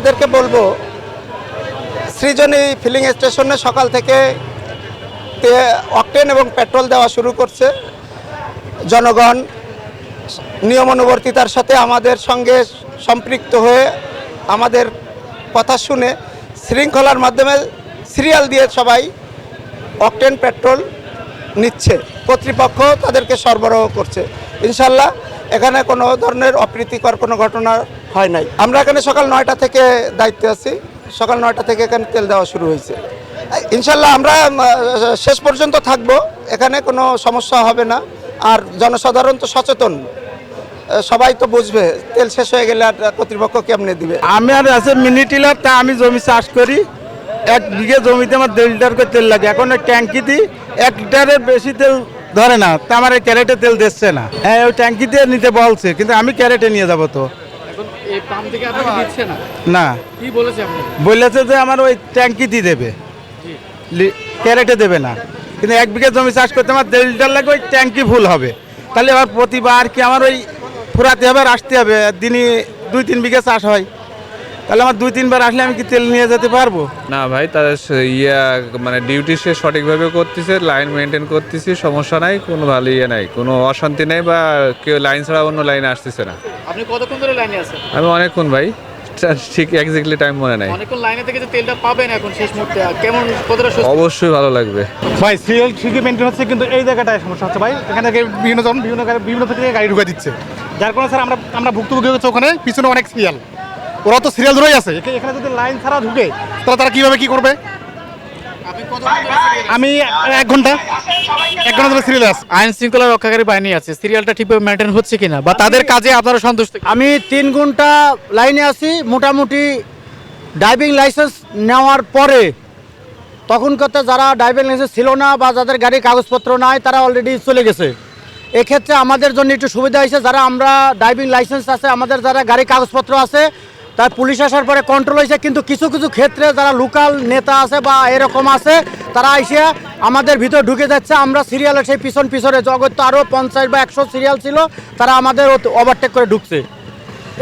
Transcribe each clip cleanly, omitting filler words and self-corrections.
তাদেরকে বলবো সৃজনী ফিলিং স্টেশনে সকাল থেকে অকটেন এবং পেট্রোল দেওয়া শুরু করছে। জনগণ নিয়মানুবর্তিতার সাথে আমাদের সঙ্গে সম্পৃক্ত হয়ে আমাদের কথা শুনে শৃঙ্খলার মাধ্যমে সিরিয়াল দিয়ে সবাই অকটেন পেট্রোল নিচ্ছে। কর্তৃপক্ষ তাদেরকে সরবরাহ করছে। ইনশাল্লাহ এখানে কোনো ধরনের অপ্রীতিকর কোনো ঘটনা হয় নাই। আমরা এখানে সকাল 9টা থেকে দায়িত্বে আছি। সকাল 9টা থেকে এখানে তেল দেওয়া শুরু হয়েছে। ইনশাল্লাহ আমরা শেষ পর্যন্ত থাকবো, এখানে কোনো সমস্যা হবে না। আর জনসাধারণ তো সচেতন, সবাই তো বুঝবে তেল শেষ হয়ে গেলে আর কর্তৃপক্ষ কেমনে দিবে। আমি আর আছে মিনি টিলার, তা আমি জমি চাষ করি। 1 বিঘে জমিতে আমার 1.5 লিটার করে তেল লাগে। এখন ওই ট্যাঙ্কি দিই 1 লিটারের বেশি তেল ধরে না, তা আমার এই ক্যারেটে তেল দিচ্ছে না। হ্যাঁ, ওই ট্যাঙ্কিতে নিতে বলছে, কিন্তু আমি ক্যারেটে নিয়ে যাবো। তো এখন এই পাম্প থেকে আপনাকে দিচ্ছে না? না, কি বলেছে আপনি? বলেছে যে আমার ওই ট্যাঙ্কি দিয়ে দেবে, ক্যারেটে দেবে না। কিন্তু 1 বিঘে জমি চাষ করতে আমার 1.5 লিটার লাগে, ওই ট্যাঙ্কি ফুল হবে। তাহলে আবার প্রতিবার কি আমার ওই ফুরাতে হবে আর আসতে হবে। দিনই 2-3 বিঘা চাষ হয়, তাহলে আমার 2-3 বার আসলে আমি কি তেল নিয়ে যেতে পারবো? না ভাই, তাদের মানে ডিউটি সে সঠিকভাবে করতেছে, লাইন মেনটেন করতেছি, সমস্যা নাই, কোনো ভালো নাই, কোনো অশান্তি নেই, বা কেউ লাইন ছাড়া অন্য লাইনে আসতেছে না। আপনি কতক্ষণ ধরে লাইনে আছেন? আমি অনেকক্ষণ ভাই, ঠিক এক্স্যাক্টলি টাইম মনে নাই। অনেকক্ষণ লাইনে থেকে যে তেলটা পাবেন এখন শেষ মুহূর্তে, কেমন কতটা স্বস্তি? অবশ্যই ভালো লাগবে ভাই। সিরিয়াল ঠিকই মেনটেন হচ্ছে, কিন্তু এই জায়গাটায় সমস্যা হচ্ছে ভাই। এখান থেকে বিভিন্ন থেকে গাড়ি ঢুকে দিচ্ছে, যার কারণে স্যার আমরা ভুক্তভোগী হচ্ছে। ওখানে পিছনে অনেক সিরিয়াল, ওরা তো সিরিয়াল ধরেই আছে। এখানে যদি লাইন ছাড়া ঢুকে তাহলে তারা কীভাবে কী করবে? আপনি কতক্ষণ ধরে serial? আমি 1 ঘন্টা ধরে সিরিয়াল আছে। আইন শৃঙ্খলা রক্ষাকারী বাহিনী আছে, সিরিয়ালটা ঠিকভাবে মেনটেন হচ্ছে কিনা বা তাদের কাজে আপনারা সন্তুষ্ট? আমি 3 ঘন্টা লাইনে আছি। মোটামুটি ড্রাইভিং লাইসেন্স নেওয়ার পরে তখন করতে যারা ড্রাইভিং লাইসেন্স ছিল না বা যাদের গাড়ির কাগজপত্র নাই তারা অলরেডি চলে গেছে। এক্ষেত্রে আমাদের জন্য একটু সুবিধা হয়েছে, যারা আমরা ড্রাইভিং লাইসেন্স আছে, আমাদের যারা গাড়ির কাগজপত্র আছে, তার পুলিশ আসার পরে কন্ট্রোল হয়েছে। কিন্তু কিছু কিছু ক্ষেত্রে যারা লোকাল নেতা আছে বা এরকম আছে, তারা এসে আমাদের ভিতর ঢুকে যাচ্ছে। আমরা সিরিয়ালের সেই পিছনে জগৎ তো আরও 50 বা 100 সিরিয়াল ছিল, তারা আমাদের ওভারটেক করে ঢুকছে।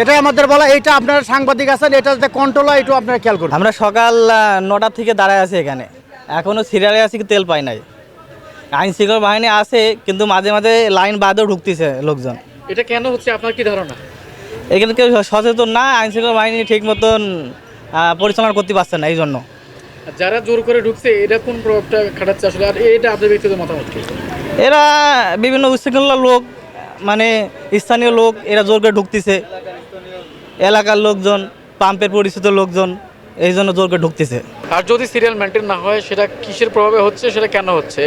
এটাই আমাদের বলা। এইটা আপনারা সাংবাদিক আছেন, এটা যাতে কন্ট্রোল হয় একটু আপনারা খেয়াল করুন। আমরা সকাল 9টা থেকে দাঁড়ায় আছি এখানে, এখনও সিরিয়ালে আছি, তেল পাই নাই। আইন শৃঙ্খলা বাহিনী আছে, কিন্তু মাঝে মাঝে লাইন বাদেও ঢুকতেছে লোকজন। এটা কেন হচ্ছে আপনার কি ধারণা? এখানে কেউ সচেতন না, আইন শৃঙ্খলা বাহিনী ঠিক মতন পরিচালনা করতে পারছে না, এই জন্য। যারা জোর করে ঢুকছে এটা কোন প্রভাবটা খাটাচ্ছে আসলে, আর এটা আপনার ব্যক্তিগত মতামত কি? এরা বিভিন্ন উচ্ছৃঙ্খলা লোক, মানে স্থানীয় লোক, এরা জোর করে ঢুকতেছে। এলাকার লোকজন, পাম্পের পরিচিত লোকজন, এই জন্য জোর করে ঢুকতেছে। আর যদি সিরিয়াল মেনটেন না হয় সেটা কিসের প্রভাবে হচ্ছে, সেটা কেন হচ্ছে?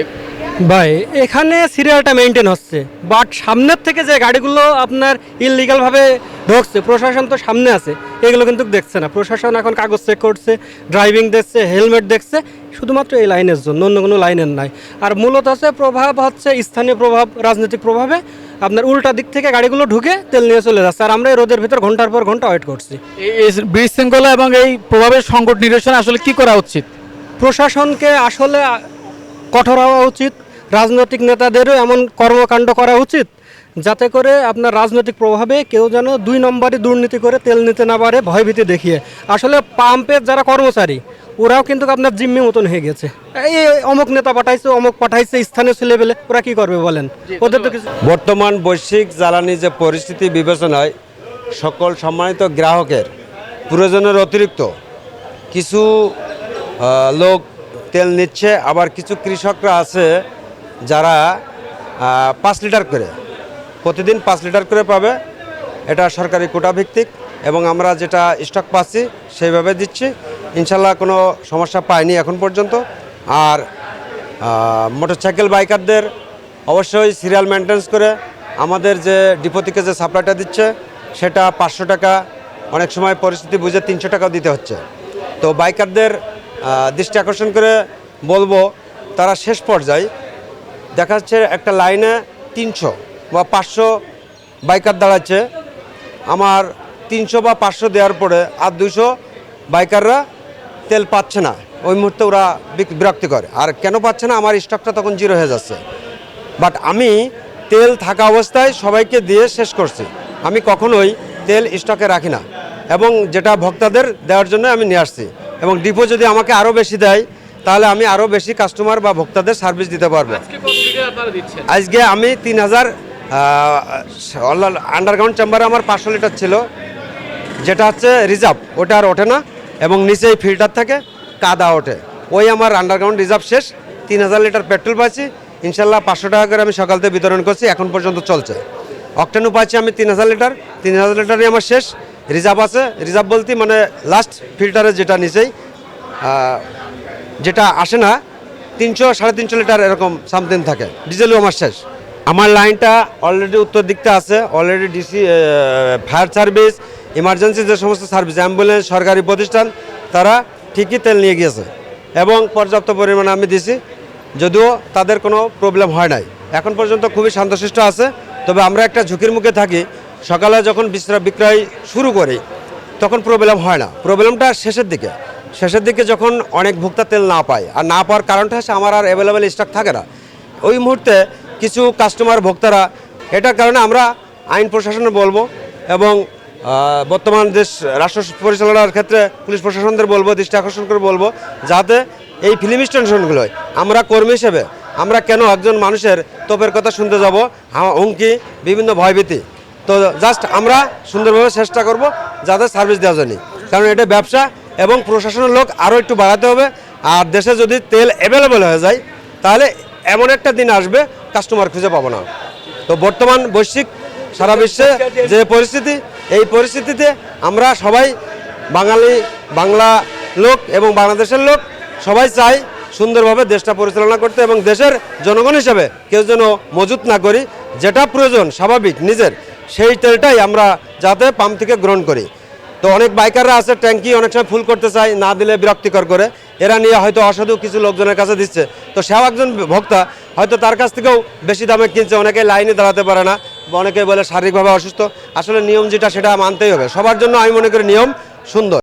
ভাই এখানে সিরিয়ালটা মেনটেন হচ্ছে, বাট সামনের থেকে যে গাড়িগুলো আপনার ইললিগালভাবে ঢুকছে, প্রশাসন তো সামনে আছে, এগুলো কিন্তু দেখছে না। প্রশাসন এখন কাগজ চেক করছে, ড্রাইভিং দেখছে, হেলমেট দেখছে, শুধুমাত্র এই লাইনের জন্য, অন্য কোনো লাইনের নাই। আর মূলত হচ্ছে প্রভাব হচ্ছে স্থানীয় প্রভাব, রাজনৈতিক প্রভাবে আপনার উল্টা দিক থেকে গাড়িগুলো ঢুকে তেল নিয়ে চলে যাচ্ছে। আর আমরা এই রোদের ভিতর ঘন্টার পর ঘন্টা ওয়েট করছি। এই বিশৃঙ্খলা এবং এই প্রভাবের সংকট নিরসনে আসলে কি করা উচিত? প্রশাসনকে আসলে কঠোর হওয়া উচিত, রাজনৈতিক নেতাদেরও এমন কর্মকাণ্ড করা উচিত যাতে করে আপনার রাজনৈতিক প্রভাবে কেউ যেন 2 নম্বরে দুর্নীতি করে তেল নিতে না পারে, ভয়ভীতি দেখিয়ে। আসলে পাম্পের যারা কর্মচারী ওরাও কিন্তু আপনার জিম্মি মতন হয়ে গেছে। এই অমুক নেতা পাঠাইছে স্থানীয় ছেলেবেলে, ওরা কি করবে বলেন? ওদের তো কিছু। বর্তমান বৈশ্বিক জ্বালানি যে পরিস্থিতি বিবেচনায় সকল সম্মানিত গ্রাহকের প্রয়োজনের অতিরিক্ত কিছু লোক তেল নিচ্ছে, আবার কিছু কৃষকরা আছে যারা 5 লিটার করে প্রতিদিন 5 লিটার করে পাবে। এটা সরকারি কোটা ভিত্তিক এবং আমরা যেটা স্টক পাচ্ছি সেইভাবে দিচ্ছি। ইনশাল্লাহ কোনো সমস্যা পাইনি এখন পর্যন্ত। আর মোটরসাইকেল বাইকারদের অবশ্যই সিরিয়াল মেনটেন্স করে আমাদের যে ডিপো থেকে যে সাপ্লাইটা দিচ্ছে সেটা 500 টাকা, অনেক সময় পরিস্থিতি বুঝে 300 টাকাও দিতে হচ্ছে। তো বাইকারদের দৃষ্টি আকর্ষণ করে বলবো, তারা শেষ পর্যায়ে দেখা যাচ্ছে একটা লাইনে 300 বা 500 বাইকার দাঁড়াচ্ছে। আমার 300 বা 500 দেওয়ার পরে আর 200 বাইকাররা তেল পাচ্ছে না। ওই মুহূর্তে ওরা বিরক্তি করে। আর কেন পাচ্ছে না? আমার স্টকটা তখন 0 হয়ে যাচ্ছে। বাট আমি তেল থাকা অবস্থায় সবাইকে দিয়ে শেষ করছি। আমি কখনোই তেল স্টকে রাখি না। এবং যেটা ভোক্তাদের দেওয়ার জন্য আমি নিয়ে আসছি। এবং ডিপো যদি আমাকে আরও বেশি দেয় তাহলে আমি আরও বেশি কাস্টমার বা ভোক্তাদের সার্ভিস দিতে পারবো। আজকে কত লিটার আপনারা দিচ্ছেন? আজকে আমি 3000 আন্ডারগ্রাউন্ড চেম্বারে আমার 500 লিটার ছিল, যেটা হচ্ছে রিজার্ভ, ওটা আর ওঠে না এবং নিচেই ফিল্টার থাকে, কাদা ওঠে। ওই আমার আন্ডারগ্রাউন্ড রিজার্ভ শেষ, 3000 লিটার পেট্রোল পাচ্ছি ইনশাল্লাহ। 500 টাকা করে আমি সকাল থেকে বিতরণ করছি, এখন পর্যন্ত চলছে। অকটেনও পাচ্ছি আমি 3000 লিটার, 3000 লিটারই আমার শেষ। রিজার্ভ আছে, রিজার্ভ বলতে মানে লাস্ট ফিল্টারে যেটা নিচেই যেটা আসে না, 300-350 লিটার এরকম সামথিং থাকে। ডিজেলও আমার শেষ। আমার লাইনটা অলরেডি উত্তর দিকটা আছে, already DC, fire service, emergency যে সমস্ত সার্ভিস, অ্যাম্বুলেন্স, সরকারি প্রতিষ্ঠান, তারা ঠিকই তেল নিয়ে গিয়েছে এবং পর্যাপ্ত পরিমাণে আমি দিছি, যদিও তাদের কোনো প্রবলেম হয় নাই। এখন পর্যন্ত খুবই শান্তশিষ্ট আছে। তবে আমরা একটা ঝুঁকির মুখে থাকি, সকালে যখন বিক্রয় শুরু করি তখন প্রবলেম হয় না, প্রবলেমটা শেষের দিকে যখন অনেক ভোক্তা তেল না পায়। আর না পাওয়ার কারণটা হচ্ছে আমার আর অ্যাভেলেবেল স্টক থাকে না ওই মুহূর্তে। কিছু কাস্টমার ভোক্তারা, এটার কারণে আমরা আইন প্রশাসনে বলবো এবং বর্তমান দেশ রাষ্ট্র পরিচালনার ক্ষেত্রে পুলিশ প্রশাসনদের বলবো, দৃষ্টি আকর্ষণ করে বলবো, যাতে এই ফিল্ম স্টেশনগুলোয় আমরা কর্মী হিসেবে আমরা কেন একজন মানুষের তোপের কথা শুনতে যাব, হুমকি, বিভিন্ন ভয়ভীতি। তো জাস্ট আমরা সুন্দরভাবে চেষ্টা করব যাতে সার্ভিস দেওয়া যায়, কারণ এটা ব্যবসা এবং প্রশাসনের লোক আরও একটু বাড়াতে হবে। আর দেশে যদি তেল অ্যাভেলেবেল হয়ে যায় তাহলে এমন একটা দিন আসবে কাস্টমার খুঁজে পাবো না। তো বর্তমান বৈশ্বিক সারা বিশ্বে যে পরিস্থিতি, এই পরিস্থিতিতে আমরা সবাই বাংলা লোক এবং বাংলাদেশের লোক সবাই চাই সুন্দরভাবে দেশটা পরিচালনা করতে এবং দেশের জনগণ হিসেবে কেউ যেন মজুত না করি, যেটা প্রয়োজন স্বাভাবিক নিজের, সেই তেলটাই আমরা যাতে পাম্প থেকে গ্রহণ করি। তো অনেক বাইকাররা আছে ট্যাঙ্কি অনেক সময় ফুল করতে চায়, না দিলে বিরক্তিকর করে, এরা নিয়ে হয়তো অসাধু কিছু লোকজনের কাছে দিচ্ছে। তো সেও একজন ভোক্তা, হয়তো তার কাছ থেকেও বেশি দামে কিনছে, অনেকে লাইনে দাঁড়াতে পারে না, অনেকে বলে শারীরিকভাবে অসুস্থ। আসলে নিয়ম যেটা সেটা মানতেই হবে, সবার জন্য আমি মনে করি নিয়ম সুন্দর।